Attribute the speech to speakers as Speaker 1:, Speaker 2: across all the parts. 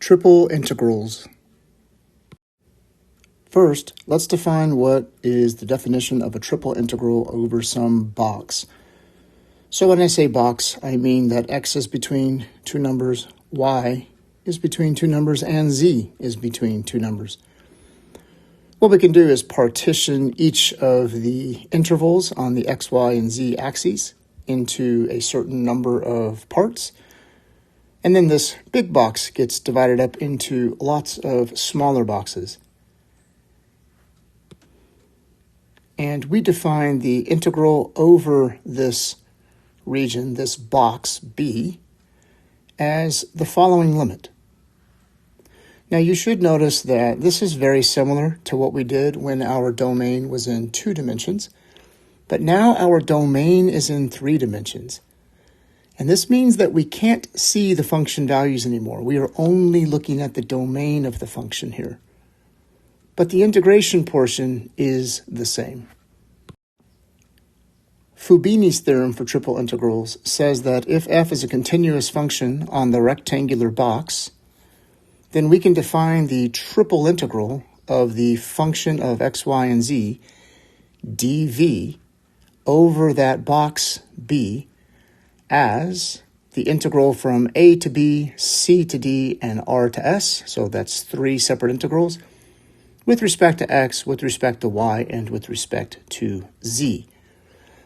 Speaker 1: Triple integrals. First, let's define what is the definition of a triple integral over some box. So when I say box, I mean that x is between two numbers, y is between two numbers, and z is between two numbers. What we can do is partition each of the intervals on the x, y, and z axes into a certain number of parts. And then this big box gets divided up into lots of smaller boxes. And we define the integral over this region, this box B, as the following limit. Now you should notice that this is very similar to what we did when our domain was in 2 dimensions, but now our domain is in 3 dimensions. And this means that we can't see the function values anymore. We are only looking at the domain of the function here. But the integration portion is the same. Fubini's theorem for triple integrals says that if f is a continuous function on the rectangular box, then we can define the triple integral of the function of x, y, and z, dv, over that box B as the integral from a to b, c to d, and r to s, so that's 3 separate integrals, with respect to x, with respect to y, and with respect to z.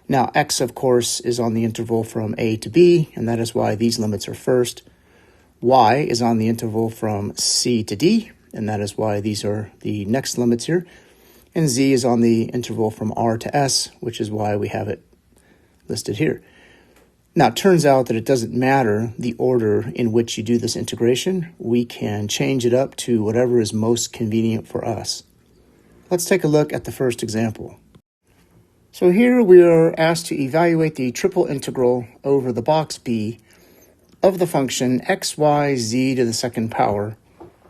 Speaker 1: Now, x, of course, is on the interval from a to b, and that is why these limits are first. Y is on the interval from c to d, and that is why these are the next limits here. And z is on the interval from r to s, which is why we have it listed here. Now, it turns out that it doesn't matter the order in which you do this integration. We can change it up to whatever is most convenient for us. Let's take a look at the first example. So here we are asked to evaluate the triple integral over the box B of the function x, y, z to the second power,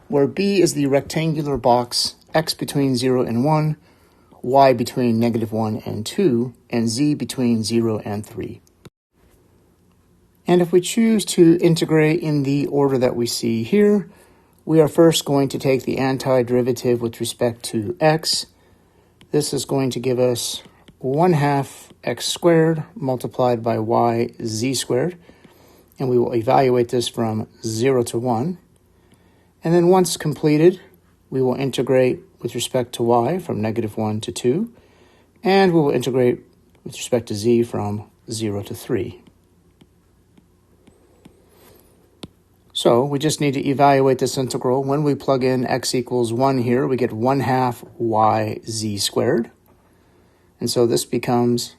Speaker 1: where b is the rectangular box x between 0 and 1, y between -1 and 2, and z between 0 and 3. And if we choose to integrate in the order that we see here, we are first going to take the antiderivative with respect to x. This is going to give us 1/2 x squared multiplied by y z squared. And we will evaluate this from 0 to 1. And then once completed, we will integrate with respect to y from -1 to 2. And we will integrate with respect to z from 0 to 3. So we just need to evaluate this integral. When we plug in x equals 1 here, we get 1/2 y z squared. And so this becomes,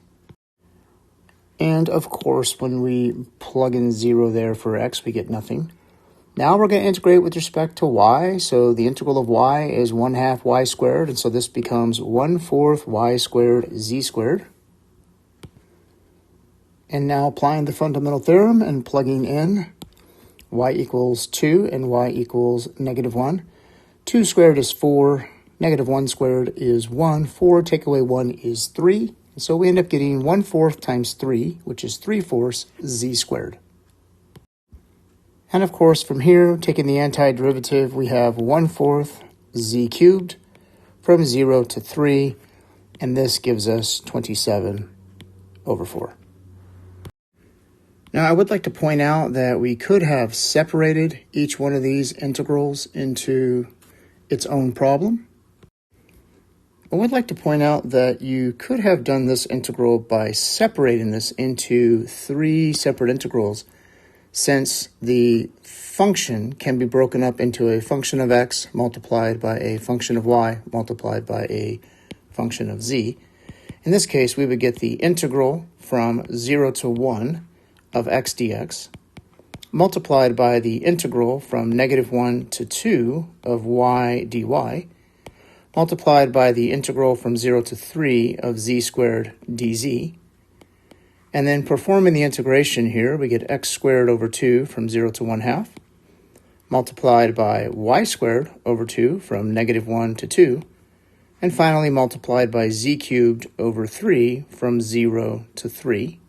Speaker 1: and of course, when we plug in 0 there for x, we get nothing. Now we're going to integrate with respect to y. So the integral of y is 1/2 y squared. And so this becomes 1/4 y squared z squared. And now applying the fundamental theorem and plugging in y equals 2 and y equals -1. 2 squared is 4. -1 squared is 1. 4 take away 1 is 3. So we end up getting 1/4 times 3, which is 3/4 z squared. And of course, from here, taking the antiderivative, we have 1/4 z cubed from 0 to 3, and this gives us 27/4. Now, I would like to point out that we could have separated each one of these integrals into its own problem. I would like to point out that you could have done this integral by separating this into 3 separate integrals, since the function can be broken up into a function of x multiplied by a function of y multiplied by a function of z. In this case, we would get the integral from 0 to 1 of x dx multiplied by the integral from -1 to 2 of y dy multiplied by the integral from 0 to 3 of z squared dz. And then performing the integration here, we get x squared over 2 from 0 to 1/2 multiplied by y squared over 2 from -1 to 2, and finally multiplied by z cubed over 3 from 0 to 3.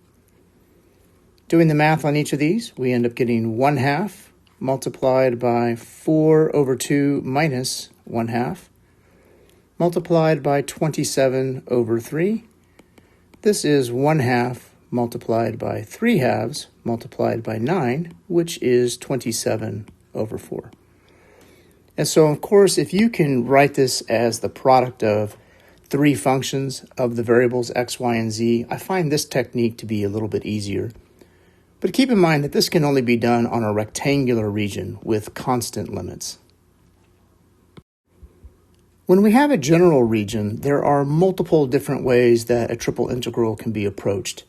Speaker 1: Doing the math on each of these, we end up getting 1/2 multiplied by 4 over 2 minus 1/2 multiplied by 27 over 3. This is 1/2 multiplied by 3/2 multiplied by 9, which is 27 over 4. And so, of course, if you can write this as the product of three functions of the variables x, y, and z, I find this technique to be a little bit easier. But keep in mind that this can only be done on a rectangular region with constant limits. When we have a general region, there are multiple different ways that a triple integral can be approached.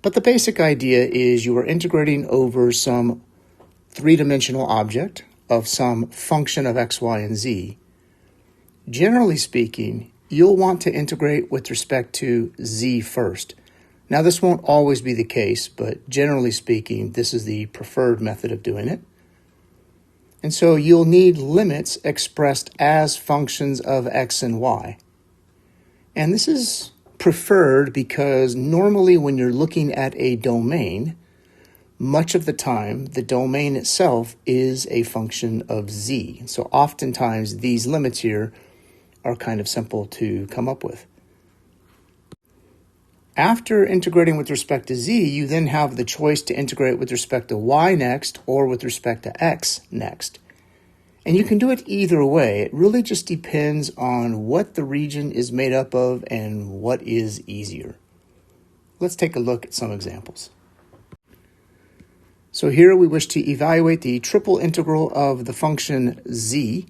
Speaker 1: But the basic idea is you are integrating over some three-dimensional object of some function of x, y, and z. Generally speaking, you'll want to integrate with respect to z first. Now, this won't always be the case, but generally speaking, this is the preferred method of doing it. And so you'll need limits expressed as functions of x and y. And this is preferred because normally when you're looking at a domain, much of the time the domain itself is a function of z. So oftentimes these limits here are kind of simple to come up with. After integrating with respect to z, you then have the choice to integrate with respect to y next or with respect to x next. And you can do it either way. It really just depends on what the region is made up of and what is easier. Let's take a look at some examples. So here we wish to evaluate the triple integral of the function z,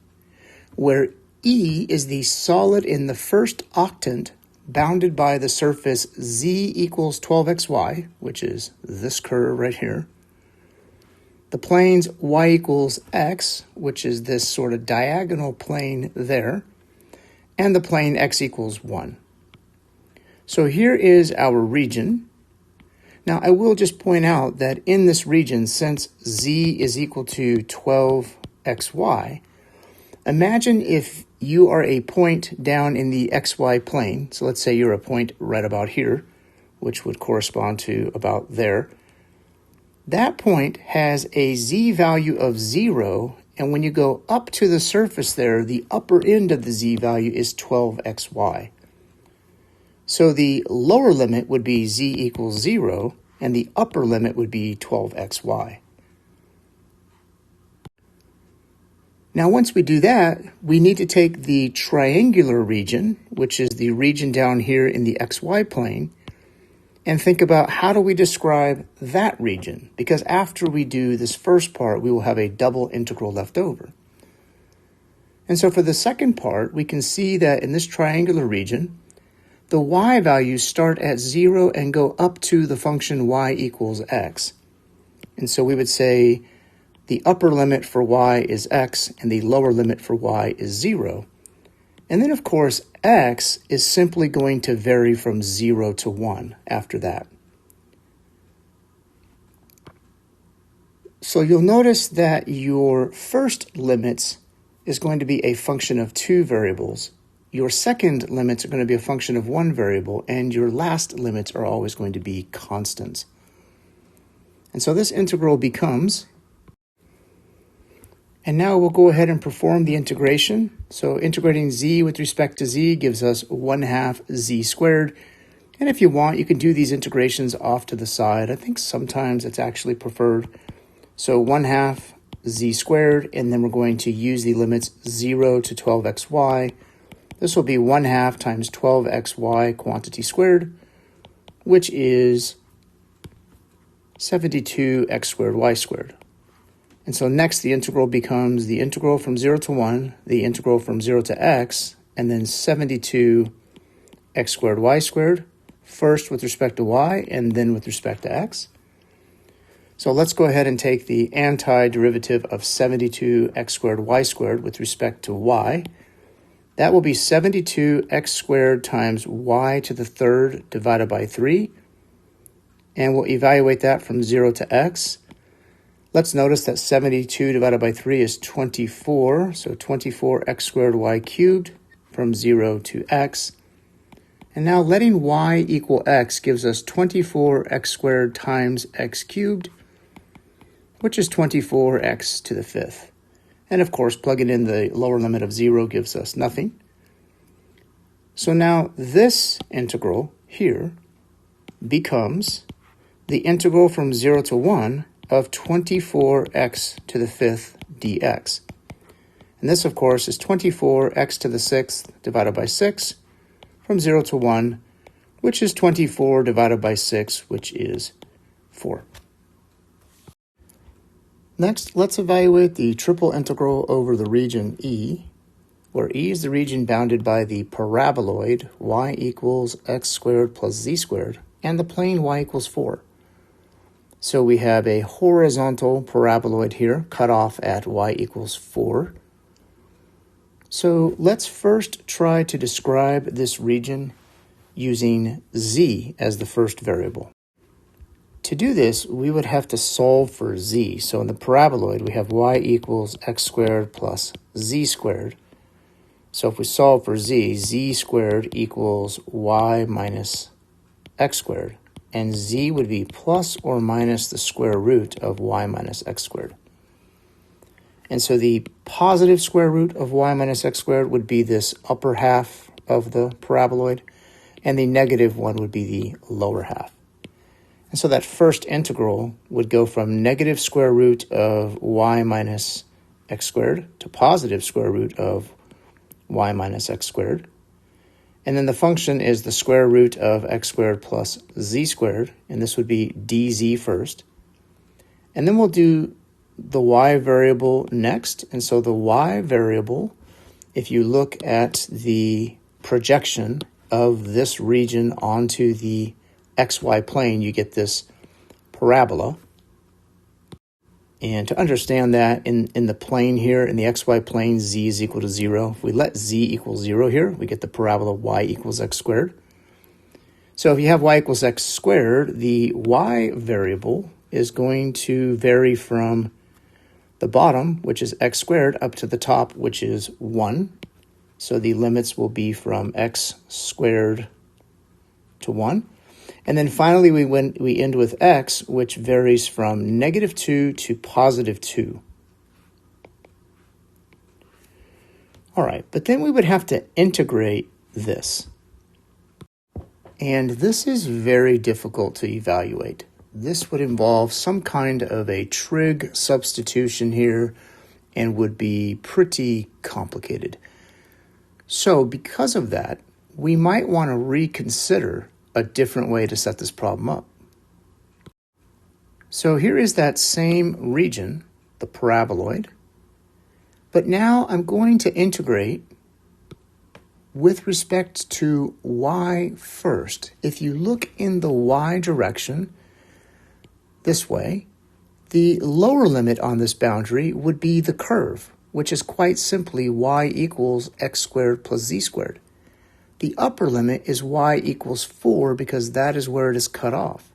Speaker 1: where e is the solid in the first octant bounded by the surface z equals 12xy, which is this curve right here. The planes y equals x, which is this sort of diagonal plane there, and the plane x equals 1. So here is our region. Now I will just point out that in this region, since z is equal to 12xy, imagine if you are a point down in the xy plane. So let's say you're a point right about here, which would correspond to about there. That point has a z value of 0, and when you go up to the surface there, the upper end of the z value is 12xy. So the lower limit would be z equals 0, and the upper limit would be 12xy. Now, once we do that, we need to take the triangular region, which is the region down here in the xy plane, and think about how do we describe that region? Because after we do this first part, we will have a double integral left over. And so for the second part, we can see that in this triangular region, the y values start at 0 and go up to the function y equals x. And so we would say the upper limit for y is x and the lower limit for y is 0. And then, of course, x is simply going to vary from 0 to 1 after that. So you'll notice that your first limits is going to be a function of two variables. Your second limits are going to be a function of one variable, and your last limits are always going to be constants. And so this integral becomes, and now we'll go ahead and perform the integration. So integrating z with respect to z gives us 1/2 z squared. And if you want, you can do these integrations off to the side. I think sometimes it's actually preferred. So 1/2 z squared, and then we're going to use the limits 0 to 12xy. This will be 1/2 times 12xy quantity squared, which is 72x squared y squared. And so next the integral becomes the integral from 0 to 1, the integral from 0 to x, and then 72x squared y squared, first with respect to y and then with respect to x. So let's go ahead and take the antiderivative of 72x squared y squared with respect to y. That will be 72x squared times y to the third divided by 3. And we'll evaluate that from 0 to x. Let's notice that 72 divided by 3 is 24. So 24x squared y cubed from 0 to x. And now letting y equal x gives us 24x squared times x cubed. which is 24x to the fifth. And of course, plugging in the lower limit of 0 gives us nothing. So now this integral here becomes the integral from 0 to 1 of 24x to the fifth dx. And this, of course, is 24x to the sixth divided by 6 from 0 to 1, which is 24 divided by 6, which is 4. Next, let's evaluate the triple integral over the region E, where E is the region bounded by the paraboloid y equals x squared plus z squared and the plane y equals 4. So we have a horizontal paraboloid here cut off at y equals 4. So let's first try to describe this region using z as the first variable. To do this, we would have to solve for z. So in the paraboloid, we have y equals x squared plus z squared. So if we solve for z squared equals y minus x squared. And z would be plus or minus the square root of y minus x squared. And so the positive square root of y minus x squared would be this upper half of the paraboloid, and the negative one would be the lower half. And so that first integral would go from negative square root of y minus x squared to positive square root of y minus x squared. And then the function is the square root of x squared plus z squared, and this would be dz first. And then we'll do the y variable next. And so the y variable, if you look at the projection of this region onto the xy plane, you get this parabola. And to understand that, in the plane here, in the xy plane, z is equal to 0. If we let z equal 0 here, we get the parabola y equals x squared. So if you have y equals x squared, the y variable is going to vary from the bottom, which is x squared, up to the top, which is 1. So the limits will be from x squared to 1. And then finally, we end with x, which varies from negative 2 to positive 2. All right, but then we would have to integrate this. And this is very difficult to evaluate. This would involve some kind of a trig substitution here and would be pretty complicated. So because of that, we might want to reconsider a different way to set this problem up. So here is that same region, the paraboloid, but now I'm going to integrate with respect to y first. If you look in the y direction this way, the lower limit on this boundary would be the curve, which is quite simply y equals x squared plus z squared. The upper limit is y equals 4 because that is where it is cut off.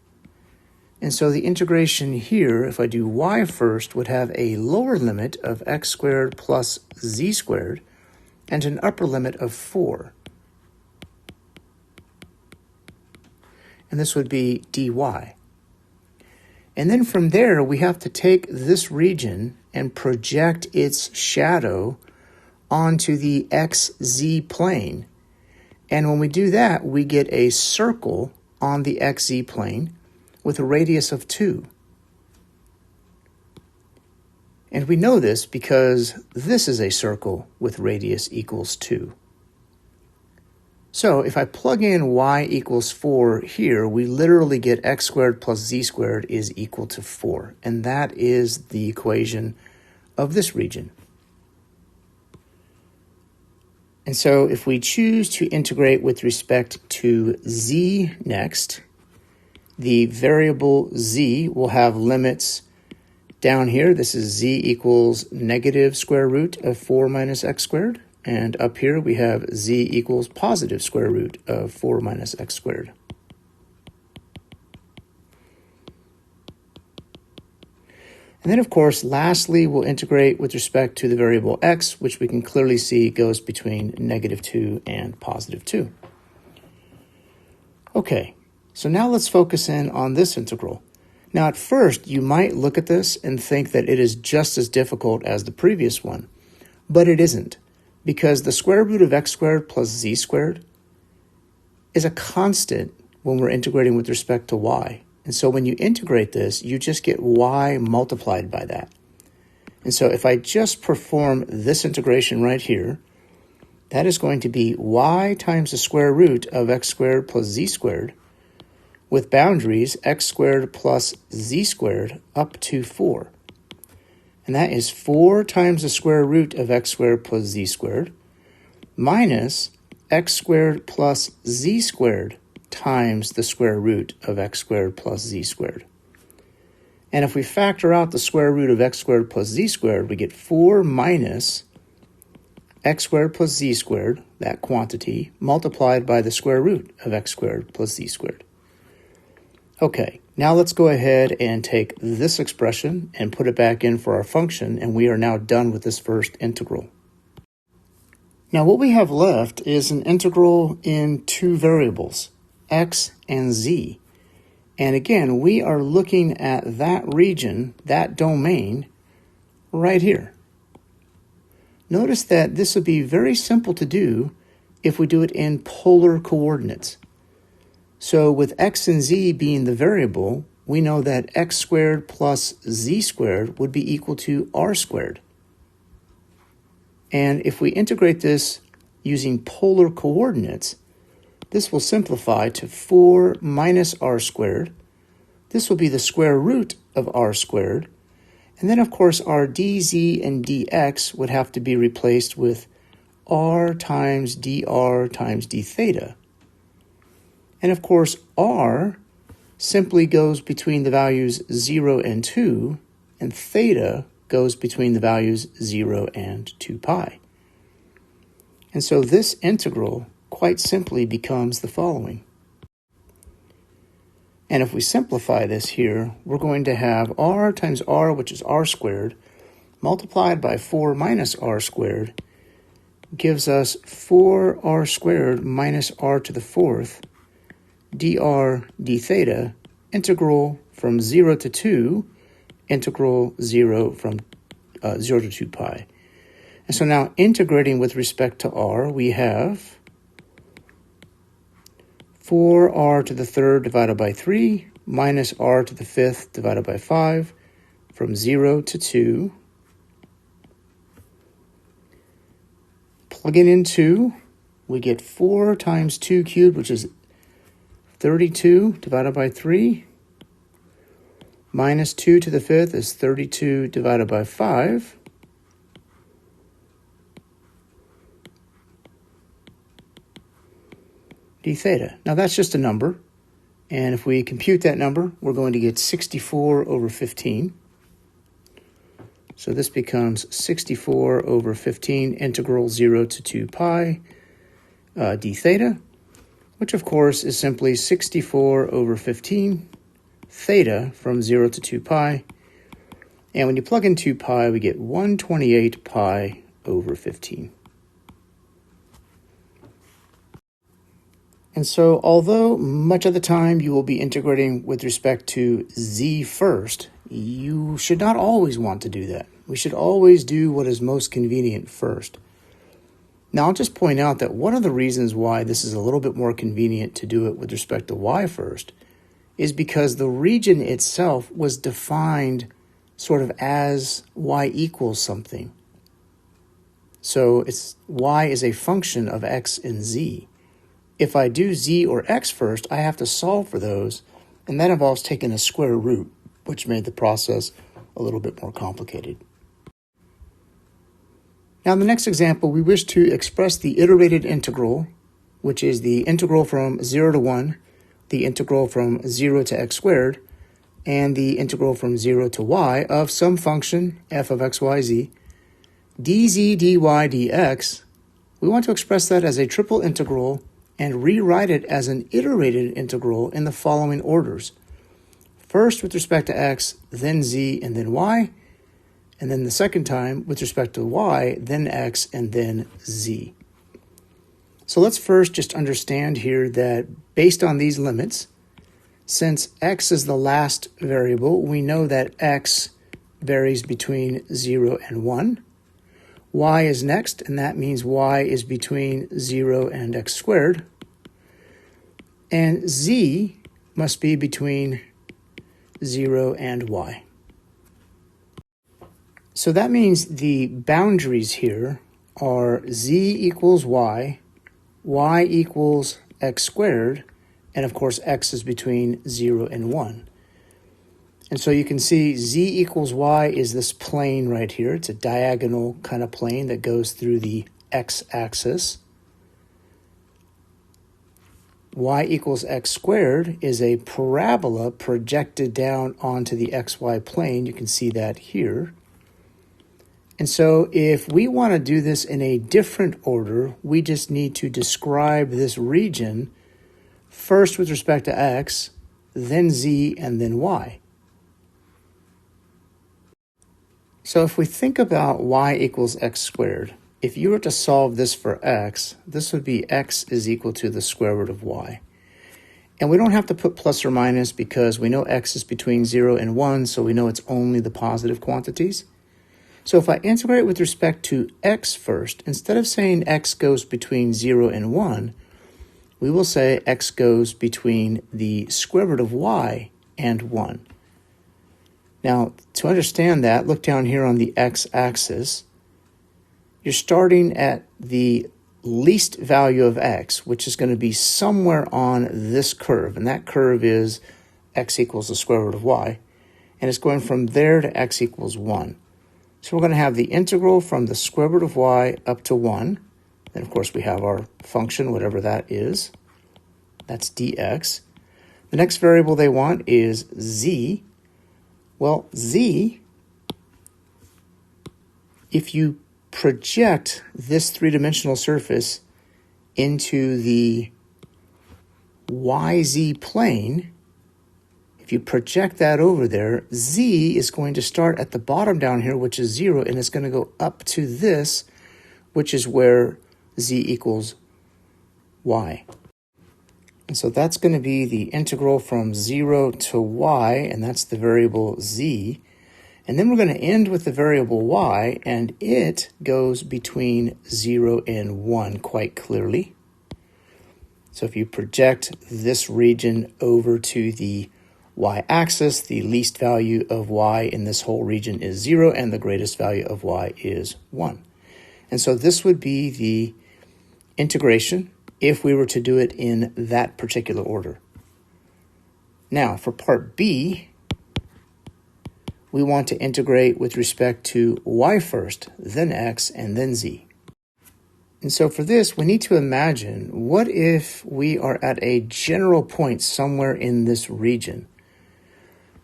Speaker 1: And so the integration here, if I do y first, would have a lower limit of x squared plus z squared and an upper limit of 4. And this would be dy. And then from there, we have to take this region and project its shadow onto the xz plane. And when we do that, we get a circle on the xz plane with a radius of 2. And we know this because this is a circle with radius equals 2. So if I plug in y equals 4 here, we literally get x squared plus z squared is equal to 4. And that is the equation of this region. And so if we choose to integrate with respect to z next, the variable z will have limits down here. This is z equals negative square root of 4 minus x squared. And up here we have z equals positive square root of 4 minus x squared. And then, of course, lastly, we'll integrate with respect to the variable x, which we can clearly see goes between negative 2 and positive 2. Okay, so now let's focus in on this integral. Now, at first, you might look at this and think that it is just as difficult as the previous one, but it isn't, because the square root of x squared plus z squared is a constant when we're integrating with respect to y. And so when you integrate this, you just get y multiplied by that. And so if I just perform this integration right here, that is going to be y times the square root of x squared plus z squared with boundaries x squared plus z squared up to 4. And that is 4 times the square root of x squared plus z squared minus x squared plus z squared times the square root of x squared plus z squared. And if we factor out the square root of x squared plus z squared, we get 4 minus x squared plus z squared, that quantity, multiplied by the square root of x squared plus z squared. Okay, now let's go ahead and take this expression and put it back in for our function, and we are now done with this first integral. Now what we have left is an integral in two variables, x and z. And again, we are looking at that region, that domain, right here. Notice that this would be very simple to do if we do it in polar coordinates. So with x and z being the variable, we know that x squared plus z squared would be equal to r squared. And if we integrate this using polar coordinates, this will simplify to 4 minus r squared. This will be the square root of r squared. And then, of course, our dz and dx would have to be replaced with r times dr times d theta. And, of course, r simply goes between the values 0 and 2, and theta goes between the values 0 and 2 pi. And so this integral quite simply becomes the following. And if we simplify this here, we're going to have r times r, which is r squared, multiplied by 4 minus r squared, gives us 4r squared minus r to the 4th, dr d theta, integral from 0 to 2, integral 0 from 0 to 2 pi. And so now integrating with respect to r, we have 4r to the 3rd divided by 3 minus r to the 5th divided by 5 from 0 to 2. Plugging in 2, we get 4 times 2 cubed, which is 32 divided by 3, minus 2 to the 5th is 32 divided by 5. D theta. Now that's just a number, and if we compute that number, we're going to get 64 over 15. So this becomes 64 over 15 integral 0 to 2 pi d theta, which of course is simply 64 over 15 theta from 0 to 2 pi. And when you plug in 2 pi, we get 128 pi over 15. And so although much of the time you will be integrating with respect to z first, you should not always want to do that. We should always do what is most convenient first. Now I'll just point out that one of the reasons why this is a little bit more convenient to do it with respect to y first is because the region itself was defined sort of as y equals something. So it's y is a function of x and z. If I do z or x first, I have to solve for those, and that involves taking a square root, which made the process a little bit more complicated. Now in the next example, we wish to express the iterated integral, which is the integral from 0 to 1, the integral from 0 to x squared, and the integral from 0 to y of some function, f of x, y, z, dz, dy, dx. We want to express that as a triple integral and rewrite it as an iterated integral in the following orders. First with respect to x, then z, and then y. And then the second time with respect to y, then x, and then z. So let's first just understand here that based on these limits, Since x is the last variable, we know that x varies between 0 and 1. Y is next, and that means y is between 0 and x squared. And z must be between 0 and y. So that means the boundaries here are z equals y equals x squared, and of course x is between 0 and 1. And so you can see z equals y is this plane right here. It's a diagonal kind of plane that goes through the x-axis. Y equals x squared is a parabola projected down onto the xy plane. You can see that here. And so if we want to do this in a different order, we just need to describe this region first with respect to x, then z, and then y. So if we think about y equals x squared, if you were to solve this for x, this would be x is equal to the square root of y. And we don't have to put plus or minus because we know x is between 0 and 1, so we know it's only the positive quantities. So if I integrate with respect to x first, instead of saying x goes between 0 and 1, we will say x goes between the square root of y and 1. Now, to understand that, look down here on the x-axis. You're starting at the least value of x, which is going to be somewhere on this curve. And that curve is x equals the square root of y. And it's going from there to x equals 1. So we're going to have the integral from the square root of y up to 1. Then, of course, we have our function, whatever that is. That's dx. The next variable they want is z. Well, z, if you project this three-dimensional surface into the yz plane, if you project that over there, z is going to start at the bottom down here, which is 0, and it's going to go up to this, which is where z equals y. And so that's going to be the integral from 0 to y, and that's the variable z. And then we're going to end with the variable y, and it goes between 0 and 1 quite clearly. So if you project this region over to the y-axis, the least value of y in this whole region is 0, and the greatest value of y is 1. And so this would be the integration if we were to do it in that particular order. Now, for part B, we want to integrate with respect to y first, then x, and then z. And so for this, we need to imagine, what if we are at a general point somewhere in this region?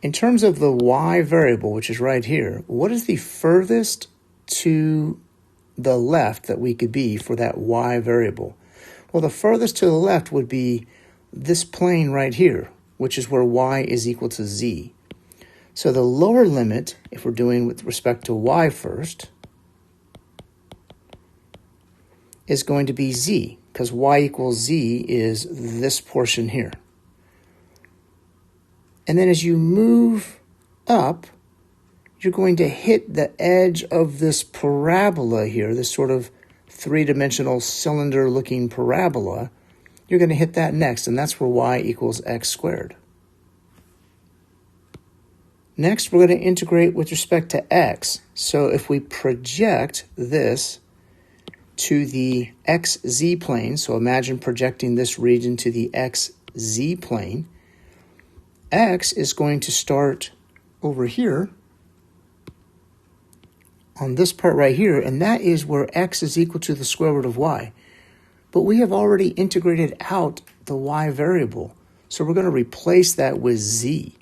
Speaker 1: In terms of the y variable, which is right here, what is the furthest to the left that we could be for that y variable? Well, the furthest to the left would be this plane right here, which is where y is equal to z. So the lower limit, if we're doing with respect to y first, is going to be z, because y equals z is this portion here. And then as you move up, you're going to hit the edge of this parabola here, this sort of three-dimensional cylinder-looking parabola. You're going to hit that next, and that's where y equals x squared. Next, we're going to integrate with respect to x. So if we project this to the xz plane, so imagine projecting this region to the xz plane, x is going to start over here on this part right here, and that is where x is equal to the square root of y. But we have already integrated out the y variable, so we're going to replace that with z.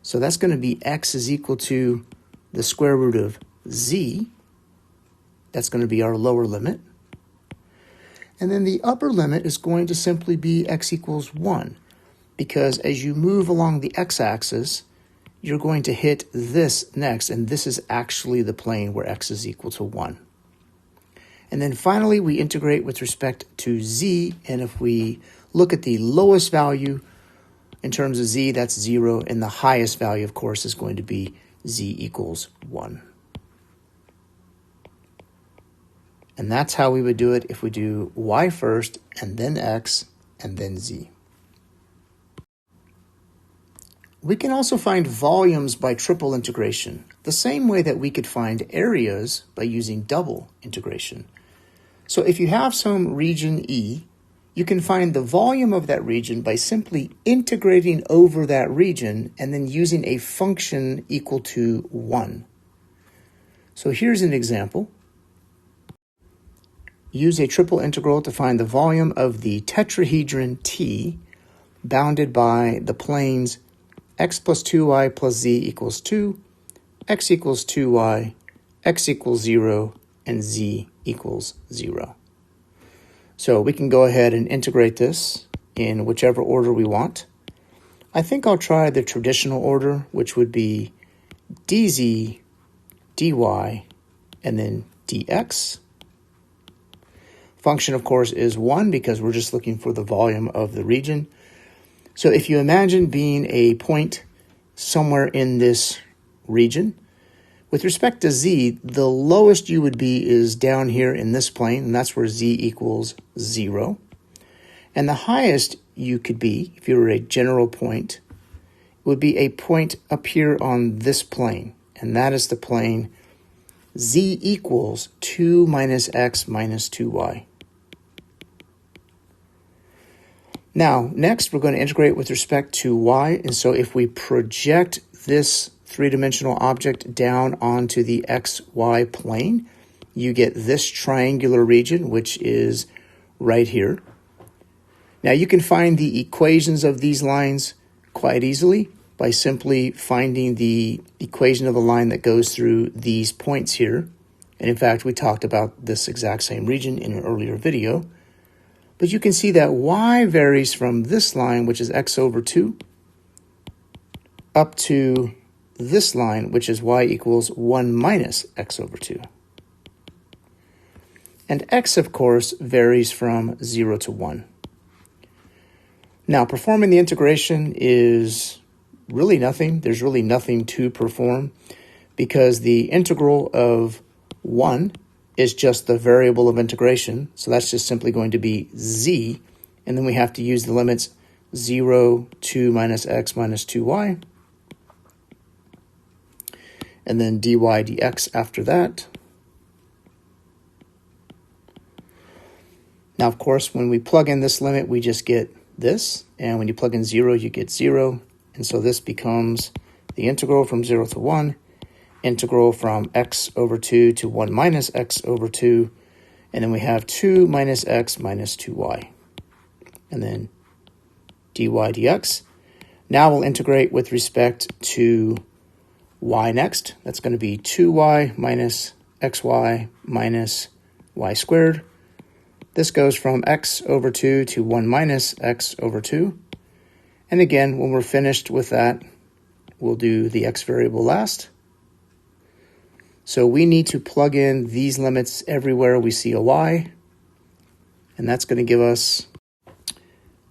Speaker 1: So that's going to be x is equal to the square root of z. That's going to be our lower limit. And then the upper limit is going to simply be x equals 1, because as you move along the x-axis, you're going to hit this next, and this is actually the plane where x is equal to 1. And then finally, we integrate with respect to z, and if we look at the lowest value In terms of z, that's 0, and the highest value, of course, is going to be z equals 1. And that's how we would do it if we do y first, and then x, and then z. We can also find volumes by triple integration, the same way that we could find areas by using double integration. So if you have some region E, you can find the volume of that region by simply integrating over that region and then using a function equal to 1. So here's an example. Use a triple integral to find the volume of the tetrahedron T bounded by the planes x plus 2y plus z equals 2, x equals 2y, x equals 0, and z equals 0. So we can go ahead and integrate this in whichever order we want. I think I'll try the traditional order, which would be dz, dy, and then dx. Function, of course, is 1 because we're just looking for the volume of the region. So if you imagine being a point somewhere in this region, with respect to z, the lowest you would be is down here in this plane, and that's where z equals 0. And the highest you could be, if you were a general point, would be a point up here on this plane, and that is the plane z equals 2 minus x minus 2y. Now, next we're going to integrate with respect to y, and so if we project this three-dimensional object down onto the xy plane, you get this triangular region, which is right here. Now you can find the equations of these lines quite easily by simply finding the equation of the line that goes through these points here. And in fact, we talked about this exact same region in an earlier video. But you can see that y varies from this line, which is x over 2, up to this line, which is y equals 1 minus x over 2. And x, of course, varies from 0 to 1. Now, performing the integration is really nothing. There's really nothing to perform because the integral of 1 is just the variable of integration. So that's just simply going to be z. And then we have to use the limits 0, 2 minus x minus 2y. And then dy dx after that. Now, of course, when we plug in this limit, we just get this. And when you plug in 0, you get 0. And so this becomes the integral from 0 to 1. Integral from x over 2 to 1 minus x over 2, and then we have 2 minus x minus 2y, and then dy dx. Now we'll integrate with respect to y next. That's going to be 2y minus xy minus y squared. This goes from x over 2 to 1 minus x over 2. And again, when we're finished with that, we'll do the x variable last. So we need to plug in these limits everywhere we see a y, and that's going to give us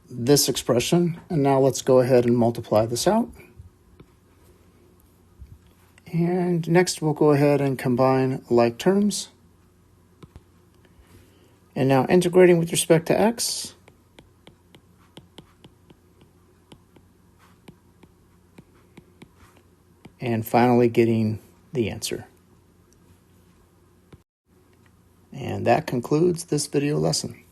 Speaker 1: this expression. And now let's go ahead and multiply this out. And next we'll go ahead and combine like terms. And now integrating with respect to x. And finally getting the answer. And that concludes this video lesson.